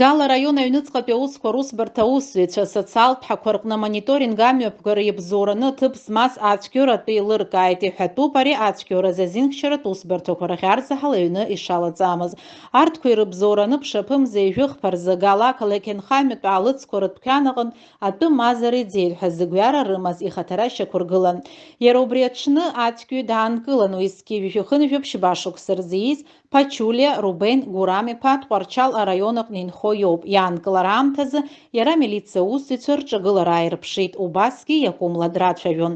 Гала район аҩныҵҟатәи аусқәа русбарҭа аусзуҩцәа социалтә ҳақәа мониторинг амҩаԥгара иабзоураны ҭыԥ змаз ацәгьоуратәы еилыркааит, иҳәатәуп ари ацәгьоура азинхьчаратә усбарҭақәа рахьарҵаҳал аҩны ишалаҵамыз. Арҭқәа ирыбзоураны ԥшаԥымза ижәыхԥа рзы Гала ақалақь анхамҩатә аалыҵқәа рыдәқьан аҟынтә атәы Мазар иӡеит ҳәа зыгәҩара рымаз ихаҭарашьақәа ргылан. Иара убри аҽны ацәгьоу даанкылан уеизгьы ҩажәахынҩажәи башықәса рзы ииз Пачулиа Рубен Гурам-иԥа Тҟәарчал араион аҟны инхо иоуп. Иаанкылара аамҭазы иара амилициа аусзуҩцәа рҿагылара ааирԥшит, убасгьы иакәымла драцәажәон.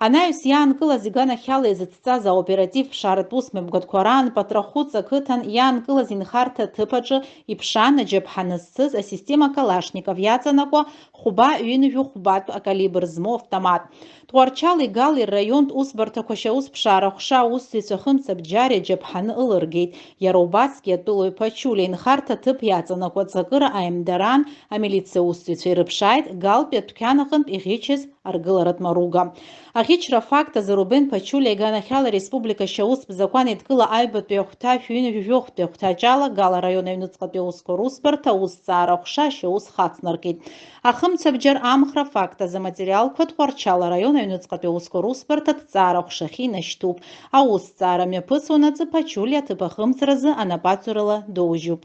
Анаҩс иаанкылаз иганахьала изыцҵаз аоператив ԥшааратә усмҩаԥгатәқәа раан Патрахәыҵ ақыҭан иаанкылаз инхарҭа ҭыԥ аҿы иԥшаан аџьаԥҳаны зцыз асистема Калашников иаҵанакуа хәба ҩынҩажәи хәбатә акалибр змоу автомат. Тҟәарчали Галеи рраионтә усбарҭақәа шьаус ԥшаарахәша аусзуҩцәа Хымца Бџьари аџьаԥҳаны ылыргеит. Иара убасгьы атәылаҩ Пачулиа инхарҭа ҭыԥ иаҵанакуа аҵакыра ааимдаран амилициа аусзуҩцәа ирыԥшааит Галтәи адәқьан аҟынтә иӷьычыз аргыларатә маруга. Аӷьычра афакт азы Рубен Пачулиа иганахьала ареспублика шьаустә закәан еидкыла аҩбатәи ахәҭа шәҩынҩажәижәохәтәи ахәҭаҿала Гала раион аҩныҵҟатәи аусқәа русбарҭа аусҭҵаара ҟәша шьаус хацнаркит. Ахымца Бџьар амхра афакт азы аматериалқәа Тҟәарчал араион аҩныҵҟатәи аусқәа русбарҭа аҭҵаара ҟәшахьы инашьҭуп. Аусҭҵаара мҩаԥысуанаҵы Пачулиа аҭыԥ ахымҵразы анапаҵурала доужьуп.